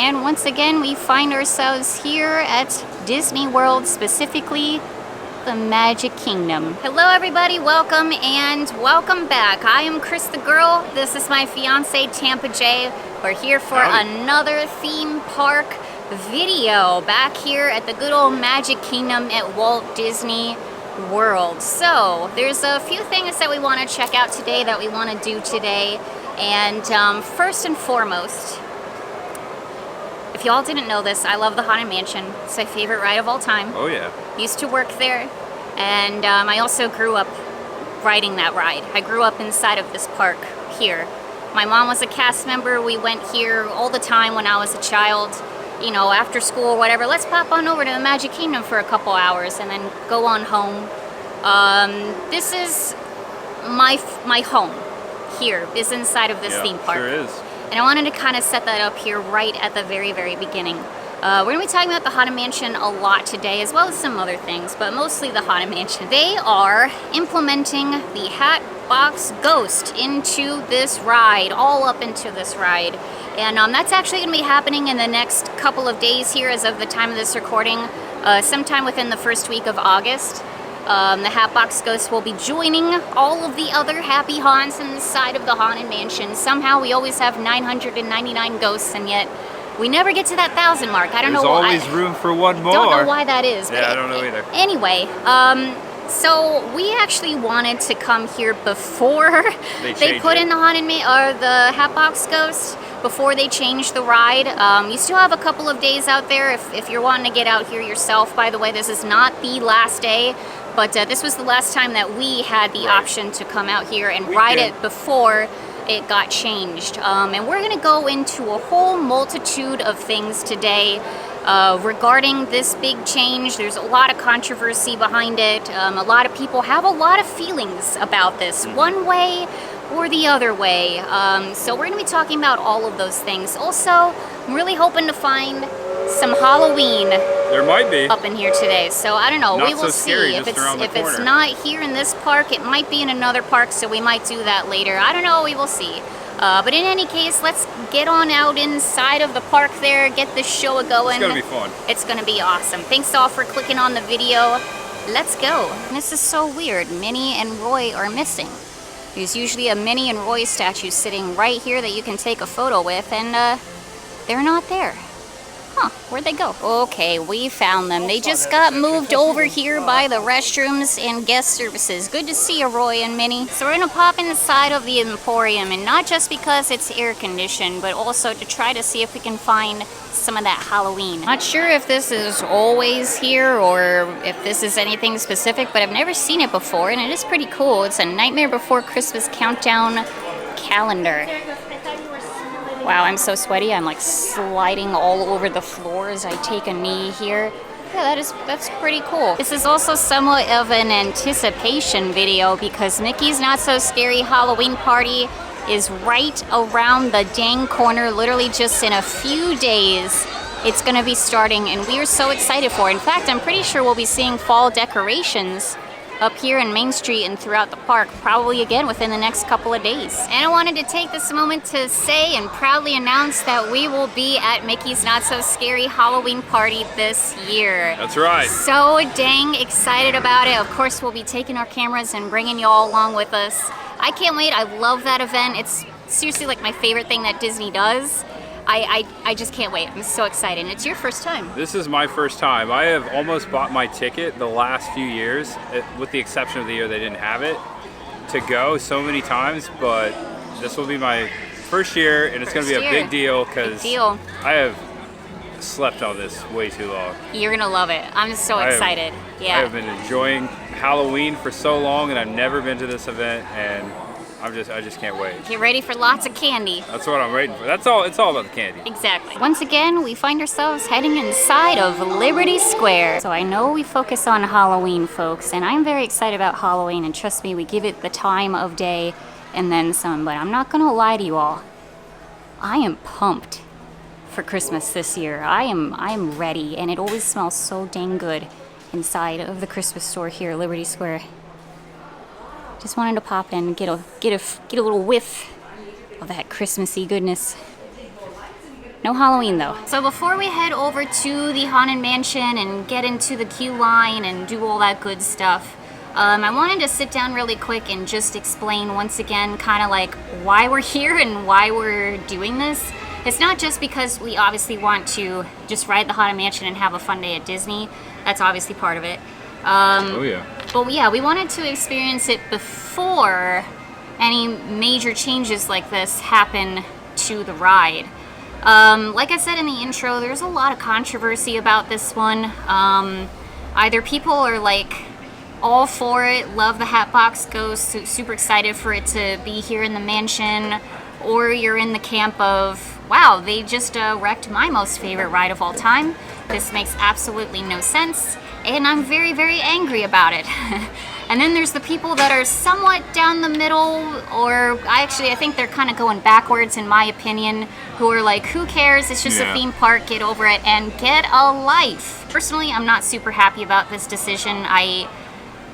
and once again we find ourselves here at Disney World, specifically the Magic Kingdom. Hello everybody, welcome and welcome back. I am Cris the Girl. This is my fiance Tampa Jay. We're here for another theme park video back here at the good old Magic Kingdom at Walt Disney World. So there's a few things that we want to check out today, that we want to do today. And first and foremost, if y'all didn't know this, I love the Haunted Mansion. It's my favorite ride of all time. Oh yeah. Used to work there, and I also grew up riding that ride. I grew up inside of this park here. My mom was a cast member. We went here all the time when I was a child. You know, after school or whatever, let's pop on over to the Magic Kingdom for a couple hours and then go on home. This is my home here, is inside of this theme park. Sure is. And I wanted to kind of set that up here right at the very, very beginning. We're going to be talking about the Haunted Mansion a lot today, as well as some other things, but mostly the Haunted Mansion. They are implementing the Hatbox Ghost into this ride, all up into this ride. And that's actually going to be happening in the next couple of days here as of the time of this recording, sometime within the first week of August. The Hatbox Ghost will be joining all of the other happy haunts inside of the Haunted Mansion. Somehow we always have 999 ghosts, and yet we never get to that 1,000 mark. I don't know why. There's always room for one more. Don't know why that is. Yeah, I don't know either. Anyway, so we actually wanted to come here before they put in the the Hatbox Ghost, before they changed the ride. You still have a couple of days out there if you're wanting to get out here yourself. By the way, this is not the last day, but this was the last time that we had the option to come out here and ride it before it got changed. And we're going to go into a whole multitude of things today regarding this big change. There's a lot of controversy behind it. A lot of people have a lot of feelings about this, one way or the other way. So we're going to be talking about all of those things. Also, I'm really hoping to find some Halloween there might be up in here today. So I don't know. Not we will so scary, see. If it's corner. not here in this park, it might be in another park. So we might do that later. I don't know. We will see. But in any case, let's get on out inside of the park there. Get this show going. It's gonna be fun. It's gonna be awesome. Thanks all for clicking on the video. Let's go. This is so weird. Minnie and Roy are missing. There's usually a Minnie and Roy statue sitting right here that you can take a photo with, and they're not there. Huh, where'd they go? Okay, we found them. They just got moved over here by the restrooms and guest services. Good to see you, Roy and Minnie. So we're gonna pop inside of the Emporium, and not just because it's air conditioned, but also to try to see if we can find some of that Halloween. Not sure if this is always here or if this is anything specific, but I've never seen it before, and it is pretty cool. It's a Nightmare Before Christmas countdown calendar. Wow, I'm so sweaty. I'm like sliding all over the floor as I take a knee here. Yeah, that's pretty cool. This is also somewhat of an anticipation video because Mickey's Not So Scary Halloween Party is right around the dang corner, literally just in a few days. It's gonna be starting, and we are so excited for it. In fact, I'm pretty sure we'll be seeing fall decorations up here in Main Street and throughout the park, probably again within the next couple of days. And I wanted to take this moment to say and proudly announce that we will be at Mickey's Not So Scary Halloween Party this year. That's right. So dang excited about it. Of course, we'll be taking our cameras and bringing you all along with us. I can't wait. I love that event. It's seriously like my favorite thing that Disney does. I just can't wait. I'm so excited. And it's your first time. This is my first time. I have almost bought my ticket the last few years, with the exception of the year they didn't have it, to go so many times, but this will be my first year, and it's going to be a big deal because I have slept on this way too long. You're going to love it. I'm so excited. Yeah. I have been enjoying Halloween for so long, and I've never been to this event, and I just can't wait. Get ready for lots of candy. That's what I'm waiting for. That's all. It's all about the candy. Exactly. Once again, we find ourselves heading inside of Liberty Square. So I know we focus on Halloween, folks, and I'm very excited about Halloween, and trust me, we give it the time of day and then some, but I'm not gonna lie to you all. I am pumped for Christmas this year. I am ready, and it always smells so dang good inside of the Christmas store here at Liberty Square. Just wanted to pop in and get a little whiff of that Christmassy goodness. No Halloween though. So before we head over to the Haunted Mansion and get into the queue line and do all that good stuff, I wanted to sit down really quick and just explain once again kind of like why we're here and why we're doing this. It's not just because we obviously want to just ride the Haunted Mansion and have a fun day at Disney. That's obviously part of it. Oh yeah. But yeah, we wanted to experience it before any major changes like this happen to the ride. Like I said in the intro, there's a lot of controversy about this one. Either people are like all for it, love the Hatbox Ghost, super excited for it to be here in the mansion, or you're in the camp of, wow, they just wrecked my most favorite ride of all time. This makes absolutely no sense, and I'm very, very angry about it. And then there's the people that are somewhat down the middle, or I think they're kind of going backwards in my opinion, who are like, who cares, it's just a theme park, get over it and get a life. Personally, I'm not super happy about this decision.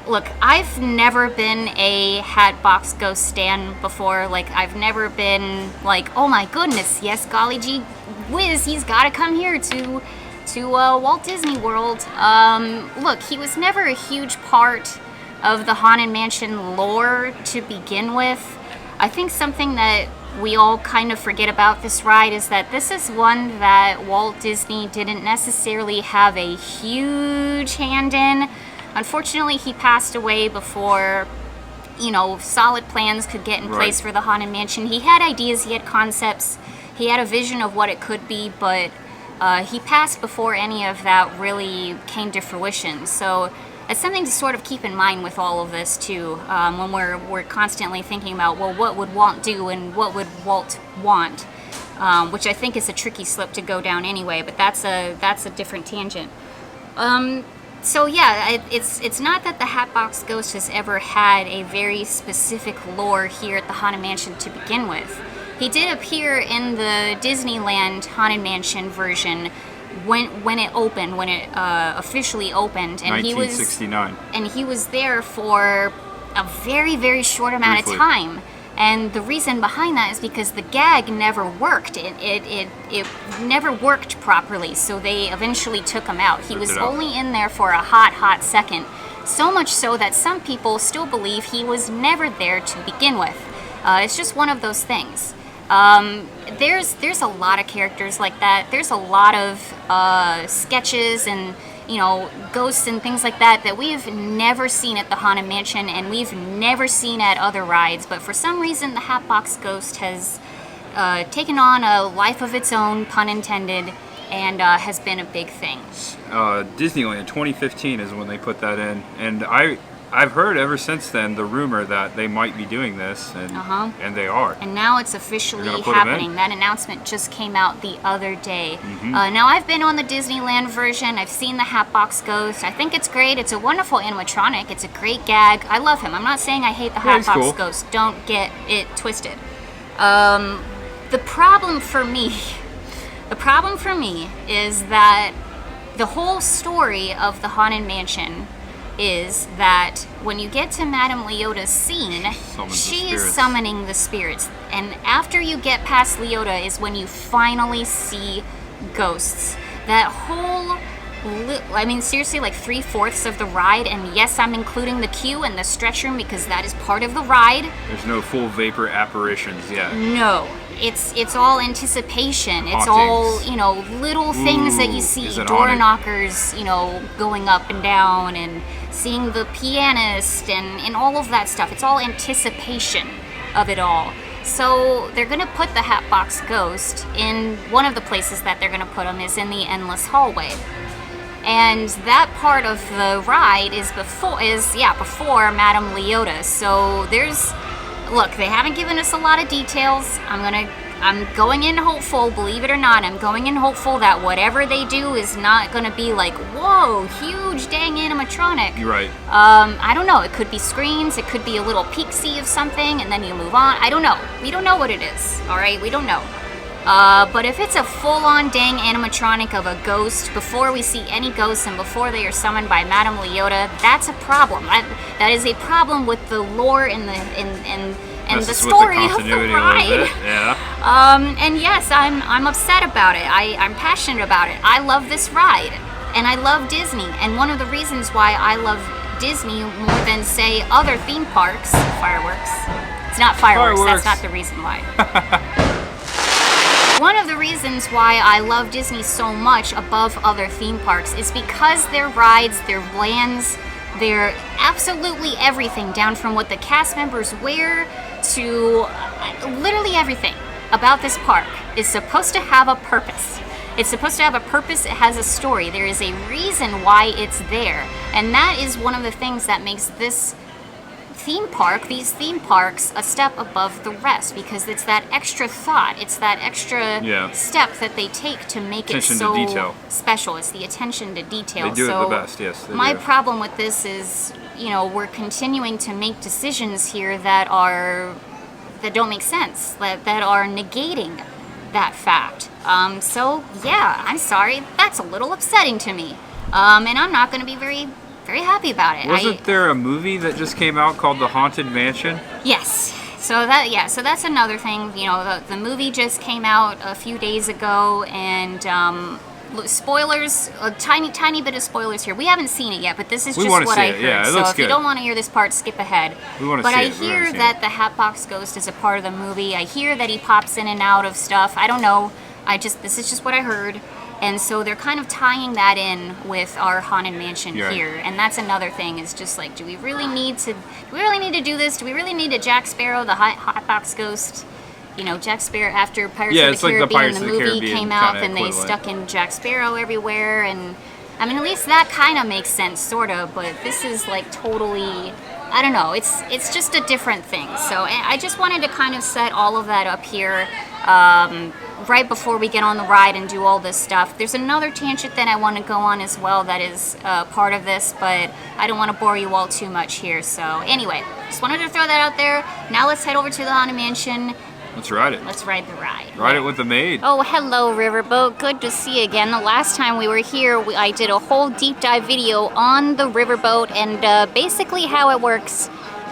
Look, I've never been a Hatbox Ghost stan before. Like, I've never been like, oh my goodness, yes, golly gee whiz, he's gotta come here to Walt Disney World. Look, he was never a huge part of the Haunted Mansion lore to begin with. I think something that we all kind of forget about this ride is that this is one that Walt Disney didn't necessarily have a huge hand in. Unfortunately, he passed away before, solid plans could get in place for the Haunted Mansion. He had ideas, he had concepts, he had a vision of what it could be, but he passed before any of that really came to fruition. So it's something to sort of keep in mind with all of this too, when we're constantly thinking about, well, what would Walt do and what would Walt want, which I think is a tricky slope to go down anyway, but that's a different tangent. So yeah, it's not that the Hatbox Ghost has ever had a very specific lore here at the Haunted Mansion to begin with. He did appear in the Disneyland Haunted Mansion version when it opened, when it officially opened, and 1969. he was there for a very, very short amount of time. And the reason behind that is because the gag never worked. It never worked properly, so they eventually took him out. He was only in there for a hot second. So much so that some people still believe he was never there to begin with. It's just one of those things. There's a lot of characters like that. There's a lot of sketches and ghosts and things like that we've never seen at the Haunted Mansion and we've never seen at other rides. But for some reason, the Hatbox Ghost has taken on a life of its own, pun intended, and has been a big thing. Disneyland 2015 is when they put that in, and I've heard ever since then the rumor that they might be doing this, and they are. And now it's officially happening. That announcement just came out the other day. Now I've been on the Disneyland version. I've seen the Hatbox Ghost. I think it's great. It's a wonderful animatronic. It's a great gag. I love him. I'm not saying I hate the Hatbox Ghost. Don't get it twisted. The problem for me is that the whole story of the Haunted Mansion is that when you get to Madame Leota's scene, she is summoning the spirits. And after you get past Leota is when you finally see ghosts. That whole, seriously, like 3/4 of the ride, and yes, I'm including the queue and the stretch room because that is part of the ride. There's no full vapor apparitions yet. No. It's all anticipation. Hauntings. It's all, little things that you see, door knockers, going up and down, and seeing the pianist and all of that stuff. It's all anticipation of it all. So they're going to put the Hatbox Ghost in one of the places that they're going to put him is in the Endless Hallway. And that part of the ride is before Madame Leota. So look, they haven't given us a lot of details. I'm going in hopeful, believe it or not, I'm going in hopeful that whatever they do is not going to be like, whoa, huge dang animatronic. You're right. I don't know. It could be screens. It could be a little peek-see of something, and then you move on. I don't know. We don't know what it is, all right? We don't know. But if it's a full-on dang animatronic of a ghost before we see any ghosts and before they are summoned by Madame Leota, that's a problem. That is a problem with the lore and the story of the ride. Yeah. And yes, I'm upset about it. I'm passionate about it. I love this ride, and I love Disney. And one of the reasons why I love Disney more than, say, other theme parks, fireworks. It's not fireworks. That's not the reason why. One of the reasons why I love Disney so much above other theme parks is because their rides, their lands, their absolutely everything, down from what the cast members wear to literally everything about this park is supposed to have a purpose. It's supposed to have a purpose. It has a story. There is a reason why it's there. And that is one of the things that makes this theme park, these theme parks, a step above the rest, because it's that extra thought, it's that extra step that they take to make it so special. It's the attention to detail. They do it the best, yes. My problem with this is, you know, we're continuing to make decisions here that don't make sense, that are negating that fact. So yeah, I'm sorry, that's a little upsetting to me. And I'm not going to be very happy about it. Wasn't there a movie that just came out called The Haunted Mansion? Yes. So that's another thing. You know, the movie just came out a few days ago, and spoilers, a tiny bit of spoilers here. We haven't seen it yet, but this is just what I heard. Yeah, it so looks if good. you don't want to hear this part, skip ahead. We want to see it. But I hear that the Hatbox Ghost is a part of the movie. I hear that he pops in and out of stuff. I don't know. This is just what I heard. And so they're kind of tying that in with our Haunted Mansion here. And that's another thing, is just like, do we really need to do this? Do we really need a Jack Sparrow, the Hatbox Ghost? You know, Jack Sparrow, after Pirates of the Caribbean, the movie came out, and they stuck in Jack Sparrow everywhere. And I mean, at least that kind of makes sense, sort of. But this is like totally, I don't know. It's just a different thing. So I just wanted to kind of set all of that up here. Right before we get on the ride and do all this stuff. There's another tangent that I want to go on as well that is part of this, but I don't want to bore you all too much here. So anyway, just wanted to throw that out there. Now let's head over to the Haunted Mansion. Let's ride it. Let's ride the ride. Ride it with the maid. Oh, hello, Riverboat. Good to see you again. The last time we were here, I did a whole deep dive video on the Riverboat and basically how it works,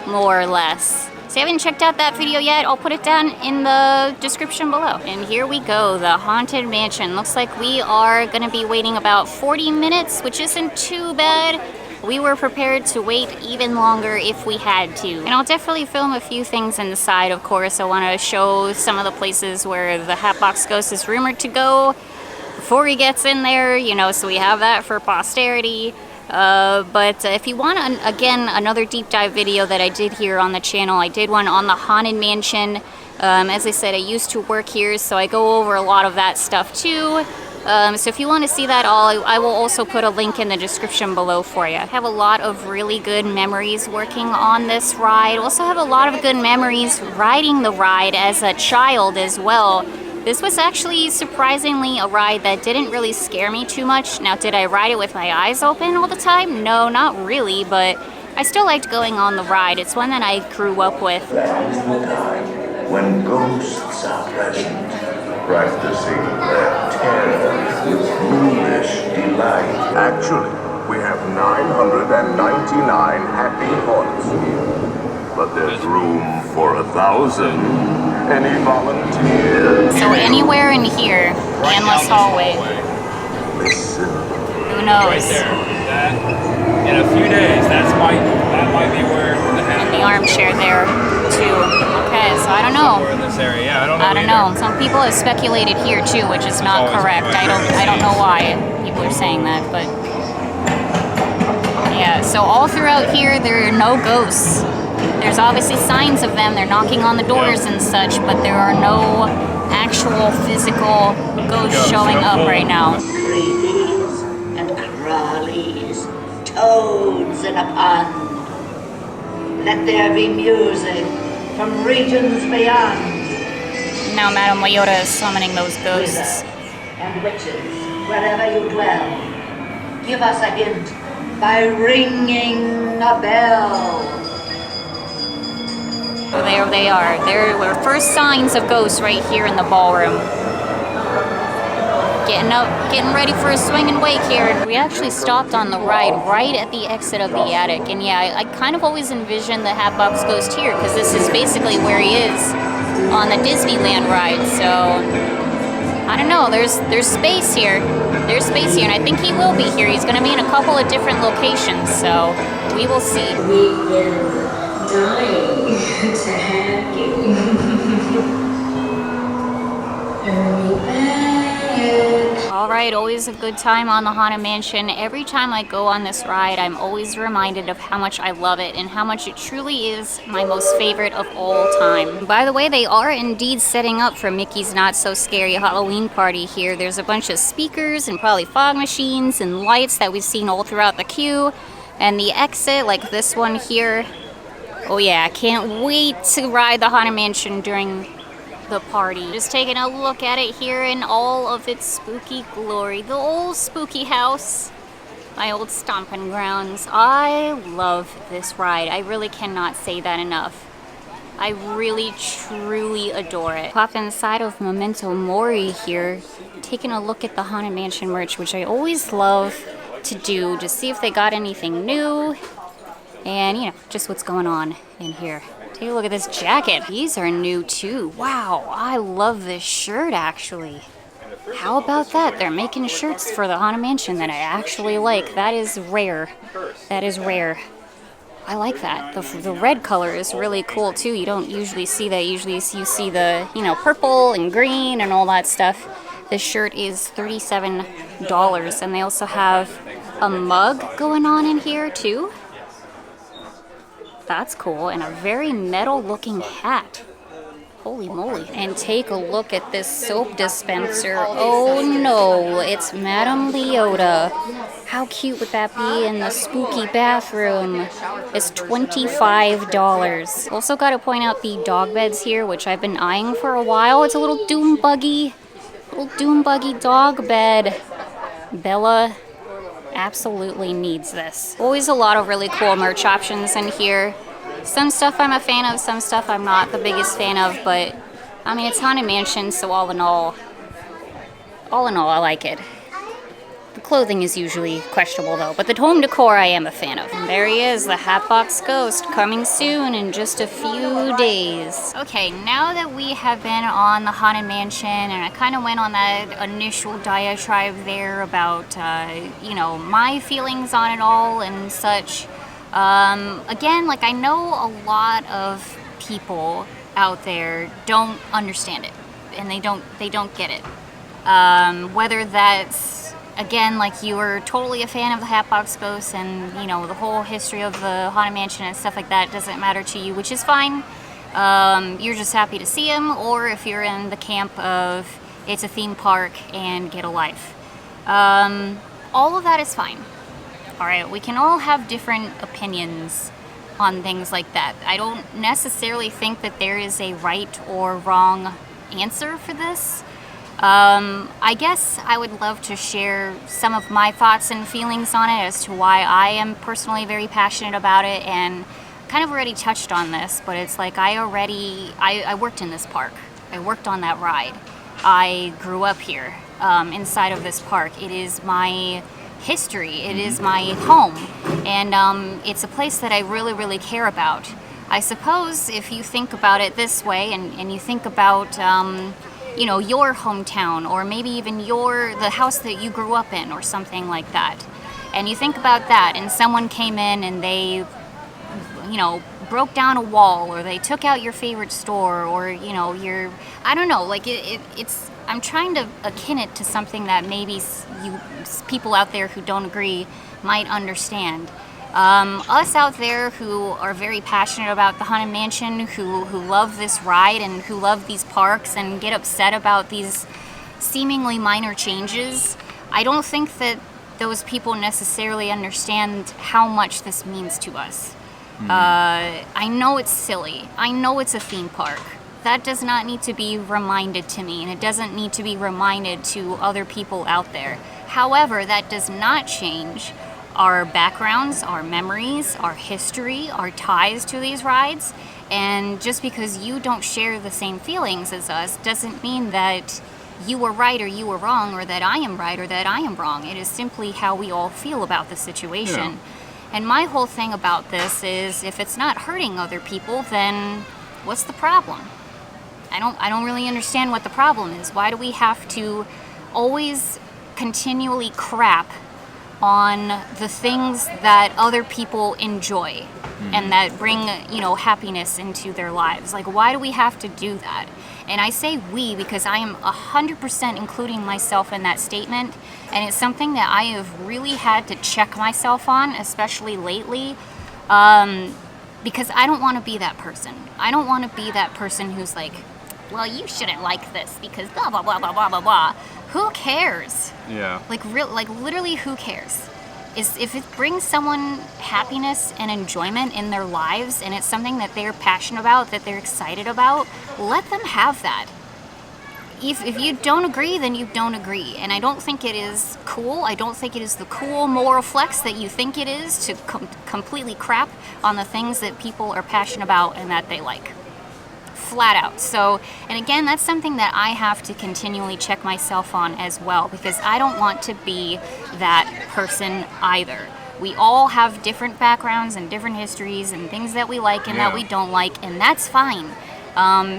more or less. So if you haven't checked out that video yet, I'll put it down in the description below. And here we go, the Haunted Mansion. Looks like we are gonna be waiting about 40 minutes, which isn't too bad. We were prepared to wait even longer if we had to. And I'll definitely film a few things inside, of course. I wanna show some of the places where the Hatbox Ghost is rumored to go before he gets in there, you know, so we have that for posterity. But if you want, again, another deep dive video that I did here on the channel, I did one on the Haunted Mansion. As I said, I used to work here, so I go over a lot of that stuff too. So if you want to see that all, I will also put a link in the description below for you. I have a lot of really good memories working on this ride. Also have a lot of good memories riding the ride as a child as well. This was actually surprisingly a ride that didn't really scare me too much. Now, did I ride it with my eyes open all the time? No, not really, but I still liked going on the ride. It's one that I grew up with. That is the time when ghosts are present, practicing their terror with foolish delight. Actually, we have 999 happy haunts here, but there's room for 1,000. Any volunteers? So anywhere in here, endless hallway. Listen. Who knows? Right there. That, in a few days, that might be where the And the armchair there too. Okay, so I don't know. Somewhere in this area. Yeah, I don't know. I don't know. Some people have speculated here too, which is not correct. I don't know why people are saying that, but yeah. So all throughout here, there are no ghosts. There's obviously signs of them. They're knocking on the doors and such, but there are no actual physical ghosts showing up right now. Creepies and crawlies, toads in a pond. Let there be music from regions beyond. Now Madame Leota is summoning those ghosts. Wizards and witches, wherever you dwell, give us a hint by ringing a bell. So there they are. There were first signs of ghosts right here in the ballroom. Getting up, getting ready for a swing and wake here. We actually stopped on the ride right at the exit of the attic. And yeah, I kind of always envisioned the Hatbox Ghost here, because this is basically where he is on the Disneyland ride, so I don't know, there's space here. There's space here, and I think he will be here. He's gonna be in a couple of different locations, so we will see. We've been dying to have you. Hurry back. All right, always a good time on the Haunted Mansion. Every time I go on this ride, I'm always reminded of how much I love it and how much it truly is my most favorite of all time. By the way, they are indeed setting up for Mickey's Not So Scary Halloween party here. There's a bunch of speakers and probably fog machines and lights that we've seen all throughout the queue. And the exit, like this one here. Oh yeah, I can't wait to ride the Haunted Mansion during the party. Just taking a look at it here in all of its spooky glory. The old spooky house, my old stomping grounds. I love this ride. I really cannot say that enough. I really, truly adore it. Pop inside of Memento Mori here, taking a look at the Haunted Mansion merch, which I always love to do, to see if they got anything new, and you know, just what's going on in here. Take a look at this jacket. These are new too. Wow, I love this shirt actually. How about that? They're making shirts for the Haunted Mansion that I actually like. That is rare. That is rare. I like that. The red color is really cool too. You don't usually see that. Usually you see the, you know, purple and green and all that stuff. This shirt is $37, and they also have a mug going on in here too. That's cool, and a very metal looking hat. Holy moly. And take a look at this soap dispenser. Oh no, it's Madame Leota. How cute would that be in the spooky bathroom? It's $25. Also got to point out the dog beds here, which I've been eyeing for a while. It's a little doom buggy dog bed. Bella absolutely needs this. Always a lot of really cool merch options in here. Some stuff I'm a fan of, some stuff I'm not the biggest fan of, but I mean, it's Haunted Mansion, so all in all, I like it. The clothing is usually questionable though, but the home decor I am a fan of. And there he is, the Hatbox Ghost, coming soon in just a few days. Okay, now that we have been on the Haunted Mansion, and I kind of went on that initial diatribe there about, you know, my feelings on it all and such. Again, like, I know a lot of people out there don't understand it, and they don't get it. Whether that's, again, like, you were totally a fan of the Hatbox Ghost and, you know, the whole history of the Haunted Mansion and stuff like that doesn't matter to you, which is fine. You're just happy to see him, or if you're in the camp of it's a theme park and get a life. All of that is fine. Alright, we can all have different opinions on things like that. I don't necessarily think that there is a right or wrong answer for this. I guess I would love to share some of my thoughts and feelings on it as to why I am personally very passionate about it, and kind of already touched on this, but it's like I worked in this park. I worked on that ride. I grew up here, inside of this park. It is my history, it is my home, and it's a place that I really, really care about. I suppose if you think about it this way, and you think about, you know, your hometown, or maybe even the house that you grew up in, or something like that, and you think about that, and someone came in and they, you know, broke down a wall, or they took out your favorite store, or, you know, I don't know, like, it's, I'm trying to akin it to something that maybe people out there who don't agree might understand. Us out there who are very passionate about the Haunted Mansion, who love this ride and who love these parks and get upset about these seemingly minor changes, I don't think that those people necessarily understand how much this means to us. I know it's silly. I know it's a theme park. That does not need to be reminded to me, and it doesn't need to be reminded to other people out there. However, that does not change our backgrounds, our memories, our history, our ties to these rides. And just because you don't share the same feelings as us doesn't mean that you were right or you were wrong, or that I am right or that I am wrong. It is simply how we all feel about the situation. Yeah. And my whole thing about this is, if it's not hurting other people, then what's the problem? I don't really understand what the problem is. Why do we have to always continually crap on the things that other people enjoy and that bring, happiness into their lives? Like, why do we have to do that? And I say we because I am 100% including myself in that statement, and it's something that I have really had to check myself on, especially lately, because I don't want to be that person. I don't want to be that person who's like, well, you shouldn't like this because blah, blah, blah, blah, blah, blah, blah. Who cares? Yeah. Like literally, who cares? If it brings someone happiness and enjoyment in their lives, and it's something that they're passionate about, that they're excited about, let them have that. If you don't agree, then you don't agree. And I don't think it is cool. I don't think it is the cool moral flex that you think it is to completely crap on the things that people are passionate about and that they like. Flat out. So, and again, that's something that I have to continually check myself on as well, because I don't want to be that person either. We all have different backgrounds and different histories and things that we like and that we don't like, and that's fine.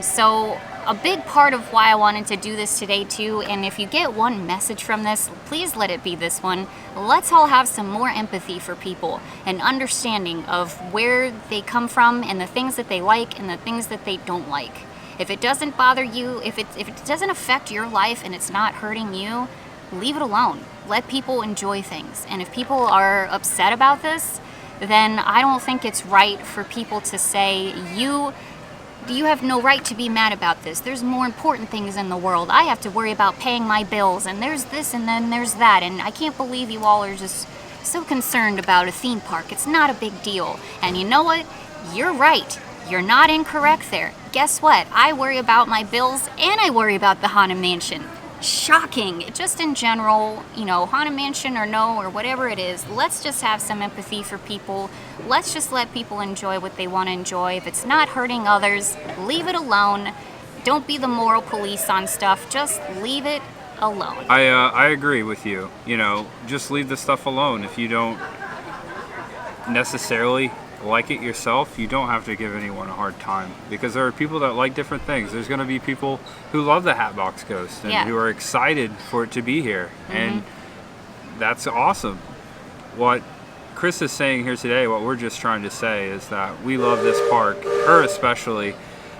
So a big part of why I wanted to do this today too, and if you get one message from this, please let it be this one. Let's all have some more empathy for people and understanding of where they come from and the things that they like and the things that they don't like. If it doesn't bother you, if it doesn't affect your life and it's not hurting you, leave it alone. Let people enjoy things. And if people are upset about this, then I don't think it's right for people to say, you have no right to be mad about this. There's more important things in the world. I have to worry about paying my bills, and there's this and then there's that, and I can't believe you all are just so concerned about a theme park. It's not a big deal. And you know what? You're right. You're not incorrect there. Guess what? I worry about my bills and I worry about the Haunted Mansion. Shocking. Just in general, Haunted Mansion or no, or whatever it is, let's just have some empathy for people. Let's just let people enjoy what they want to enjoy. If it's not hurting others, leave it alone. Don't be the moral police on stuff. Just leave it alone. I agree with you. Just leave the stuff alone. If you don't necessarily like it yourself, you don't have to give anyone a hard time, because there are people that like different things. There's going to be people who love the Hatbox Ghost and who are excited for it to be here, and that's awesome. What Cris is saying here today, what we're just trying to say is that we love this park, her especially,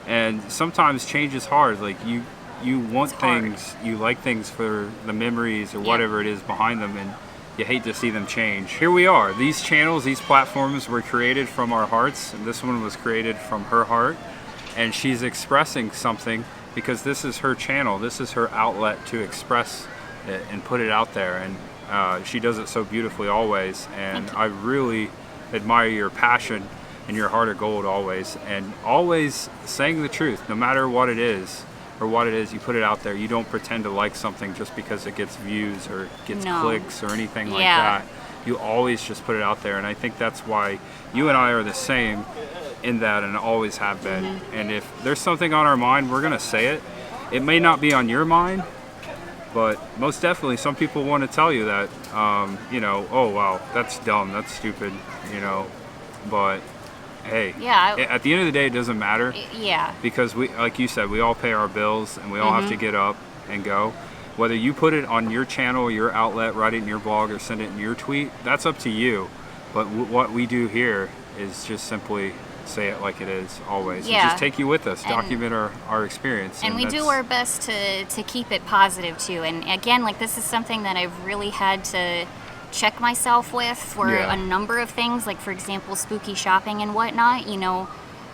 and sometimes change is hard. Like you want things, you like things for the memories or whatever it is behind them, and you hate to see them change. Here we are. These channels, these platforms were created from our hearts, and this one was created from her heart, and she's expressing something because this is her channel. This is her outlet to express it and put it out there, and she does it so beautifully always, and I really admire your passion and your heart of gold always, and always saying the truth, no matter what it is. Or what it is, you put it out there. You don't pretend to like something just because it gets views or gets clicks or anything like that. You always just put it out there, and I think that's why you and I are the same in that, and always have been. And if there's something on our mind, we're gonna say it. It may not be on your mind, but most definitely some people want to tell you that, oh wow, that's dumb, that's stupid, but hey, at the end of the day, it doesn't matter. Because we, like you said, we all pay our bills and we all have to get up and go. Whether you put it on your channel, your outlet, write it in your blog, or send it in your tweet, that's up to you. But what we do here is just simply say it like it is always. And just take you with us, document our experience. And we do our best to keep it positive too. And again, like, this is something that I've really had to check myself with for a number of things, like for example spooky shopping and whatnot.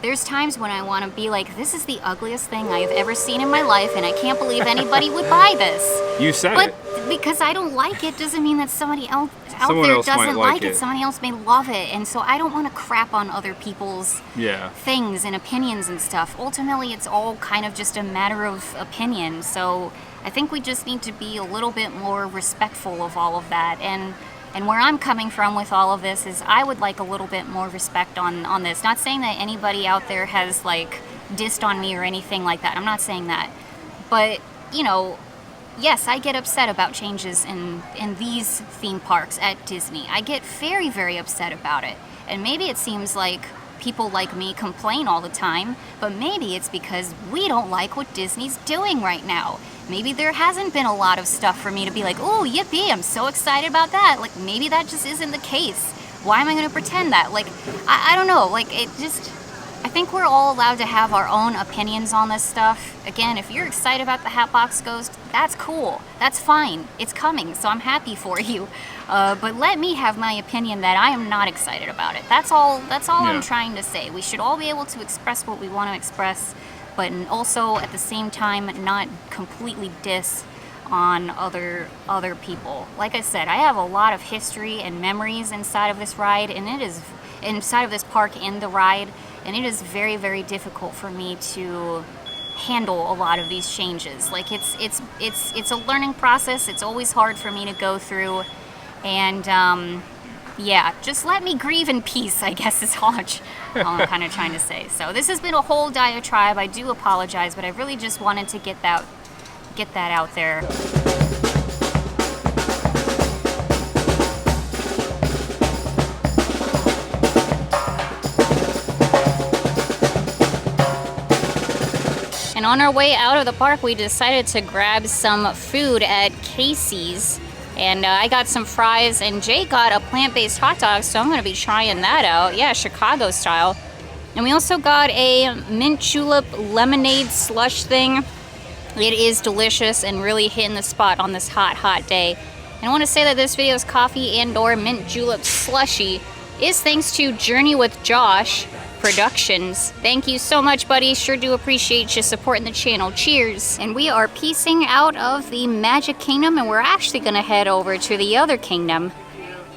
There's times when I want to be like, this is the ugliest thing I have ever seen in my life, and I can't believe anybody would buy this. You said but it. Because I don't like it doesn't mean that somebody else out there doesn't like it. Somebody else may love it, and so I don't want to crap on other people's things and opinions and stuff. Ultimately, it's all kind of just a matter of opinion. So I think we just need to be a little bit more respectful of all of that. And where I'm coming from with all of this is I would like a little bit more respect on this. Not saying that anybody out there has like dissed on me or anything like that. I'm not saying that. But, yes, I get upset about changes in these theme parks at Disney. I get very, very upset about it. And maybe it seems like people like me complain all the time, but maybe it's because we don't like what Disney's doing right now. Maybe there hasn't been a lot of stuff for me to be like, oh, yippee, I'm so excited about that. Like, maybe that just isn't the case. Why am I gonna pretend that? Like, I don't know, like, it just, I think we're all allowed to have our own opinions on this stuff. Again, if you're excited about the Hatbox Ghost, that's cool, that's fine, it's coming, so I'm happy for you. But let me have my opinion that I am not excited about it. That's all I'm trying to say. We should all be able to express what we want to express, but also at the same time not completely diss on other people. Like I said, I have a lot of history and memories inside of this ride, and it is inside of this park in the ride, and it is very, very difficult for me to handle a lot of these changes. Like it's a learning process. It's always hard for me to go through, and yeah, just let me grieve in peace, I guess is all I'm kind of trying to say. So this has been a whole diatribe. I do apologize, but I really just wanted to get that out there. And on our way out of the park, we decided to grab some food at Casey's. And I got some fries, and Jay got a plant-based hot dog, so I'm gonna be trying that out. Yeah, Chicago style. And we also got a mint julep lemonade slush thing. It is delicious and really hitting the spot on this hot, hot day. And I want to say that this video's coffee and/or mint julep slushy is thanks to Journey with Josh Productions. Thank you so much, buddy. Sure do appreciate you supporting the channel. Cheers. And we are peacing out of the Magic Kingdom, and we're actually going to head over to the other kingdom,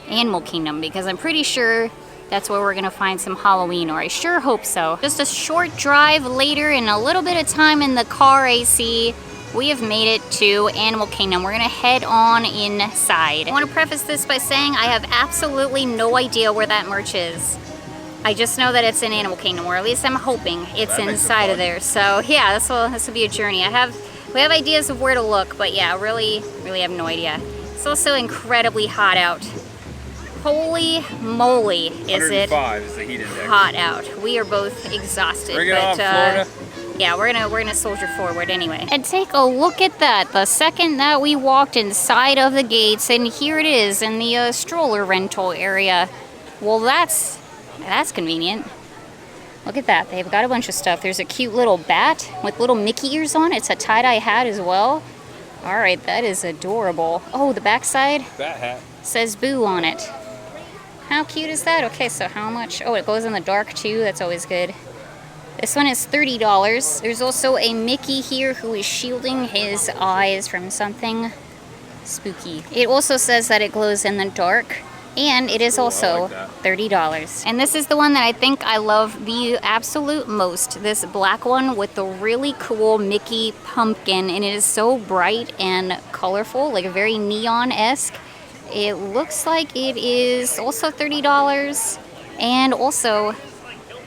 Animal Kingdom, because I'm pretty sure that's where we're going to find some Halloween, or I sure hope so. Just a short drive later and a little bit of time in the car AC, we have made it to Animal Kingdom. We're going to head on inside. I want to preface this by saying I have absolutely no idea where that merch is. I just know that it's in Animal Kingdom, or at least I'm hoping it's inside of there. So yeah, this will be a journey. We have ideas of where to look, but yeah, really have no idea. It's also incredibly hot out. Holy moly, is it 105 is the heat index. Hot out. We are both exhausted. Bring it on, Florida. Yeah, we're gonna soldier forward anyway. And take a look at that. The second that we walked inside of the gates, and here it is in the stroller rental area. Well, that's convenient. Look at that. They've got a bunch of stuff. There's a cute little bat with little Mickey ears on. It's a tie-dye hat as well. All right, that is adorable. Oh, the backside Bat hat says Boo on it. How cute is that? Okay, so how much? Oh, it goes in the dark too. That's always good. This one is $30. There's also a Mickey here who is shielding his eyes from something spooky. It also says that it glows in the dark. And it is also $30. And this is the one that I think I love the absolute most. This black one with the really cool Mickey pumpkin. And it is so bright and colorful, like very neon-esque. It looks like it is also $30 and also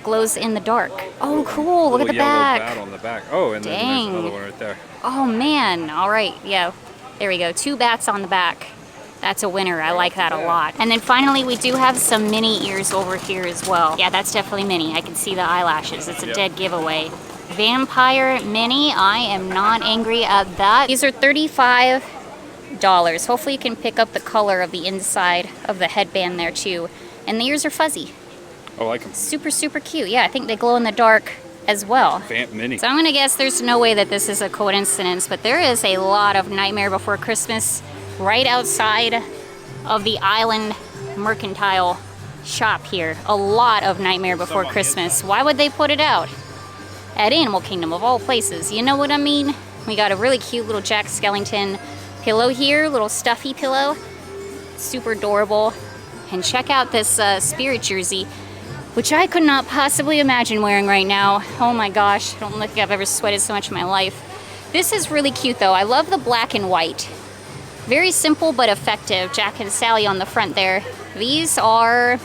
glows in the dark. Oh, cool. Look at the back. Bat on the back. Oh, and then there's another one right there. Oh, man. All right. Yeah. There we go. 2 bats on the back. That's a winner. I like that a lot. And then finally, we do have some mini ears over here as well. Yeah, that's definitely mini. I can see the eyelashes. It's a dead giveaway. Vampire mini. I am not angry at that. These are $35. Hopefully you can pick up the color of the inside of the headband there too. And the ears are fuzzy. I like them. Super, super cute. Yeah, I think they glow in the dark as well. Vamp mini. So I'm gonna guess there's no way that this is a coincidence, but there is a lot of Nightmare Before Christmas right outside of the Island Mercantile shop here. A lot of Nightmare Before Christmas. Why would they put it out at Animal Kingdom of all places? You know what I mean? We got a really cute little Jack Skellington pillow here, little stuffy pillow. Super adorable. And check out this spirit jersey, which I could not possibly imagine wearing right now. Oh my gosh, I don't think I've ever sweated so much in my life. This is really cute though. I love the black and white. Very simple but effective. Jack and Sally on the front there. These are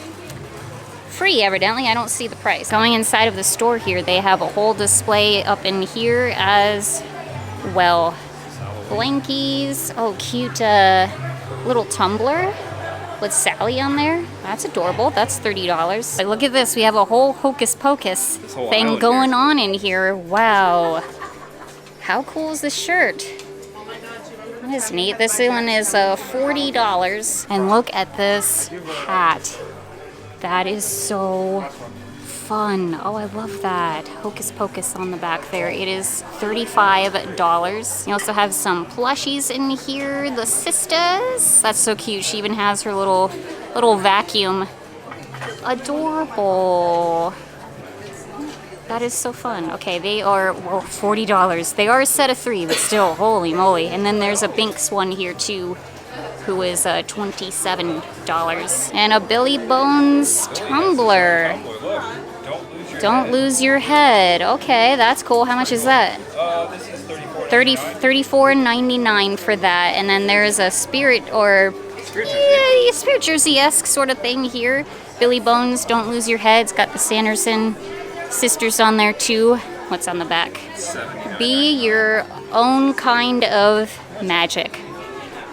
free, evidently. I don't see the price. Going inside of the store here, they have a whole display up in here as well. Blankies. Oh, cute little tumbler with Sally on there. That's adorable. That's $30. Like, look at this. We have a whole Hocus Pocus whole thing island going here. on in here. Wow. How cool is this shirt? That is neat. This one is $40. And look at this hat. That is so fun. Oh, I love that. Hocus Pocus on the back there. It is $35. You also have some plushies in here. The sisters. That's so cute. She even has her little vacuum. Adorable. That is so fun. Okay, they are, well, $40. They are a set of 3, but still, holy moly. And then there's a Binks one here too, who is $27. And a Billy Bones tumbler. Don't lose your head. Okay, that's cool. How much is that? This is $34. $34.99 for that. And then there's a spirit or spirit jersey-esque sort of thing here. Billy Bones, don't lose your head. It's got the Sanderson sisters on there too. What's on the back? Be your own kind of magic.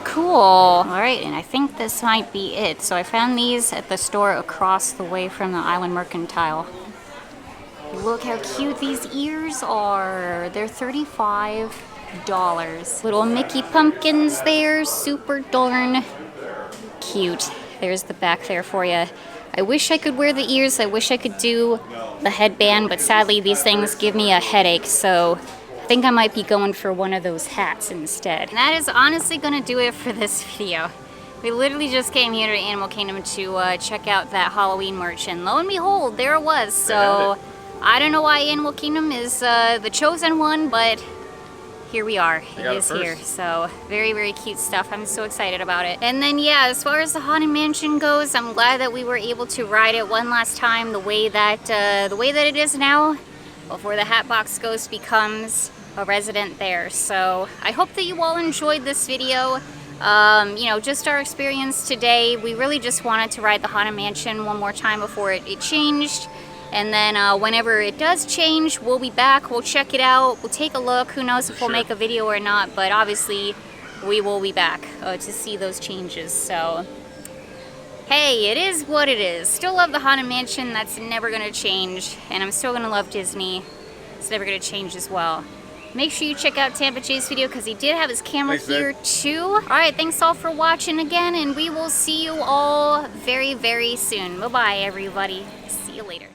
Cool. All right, and I think this might be it. So I found these at the store across the way from the Island Mercantile. Look how cute these ears are. They're $35. Little Mickey pumpkins there. Super darn cute. There's the back there for you. I wish I could wear the ears. I wish I could do the headband, but sadly these things give me a headache, so I think I might be going for one of those hats instead. And that is honestly gonna do it for this video. We literally just came here to Animal Kingdom to check out that Halloween merch, and lo and behold, there it was. So I don't know why Animal Kingdom is the chosen one, but here we are. It is here. So very, very cute stuff. I'm so excited about it. And then yeah, as far as the Haunted Mansion goes, I'm glad that we were able to ride it one last time the way that it is now, before the Hatbox Ghost becomes a resident there. So I hope that you all enjoyed this video. You know, just our experience today. We really just wanted to ride the Haunted Mansion one more time before it changed. And then whenever it does change, we'll be back. We'll check it out. We'll take a look. Who knows if we'll make a video or not, but obviously we will be back to see those changes. So, hey, it is what it is. Still love the Haunted Mansion. That's never going to change. And I'm still going to love Disney. It's never going to change as well. Make sure you check out Tampa Jay's video because he did have his camera here too. All right, thanks all for watching again, and we will see you all very, very soon. Bye-bye, everybody. See you later.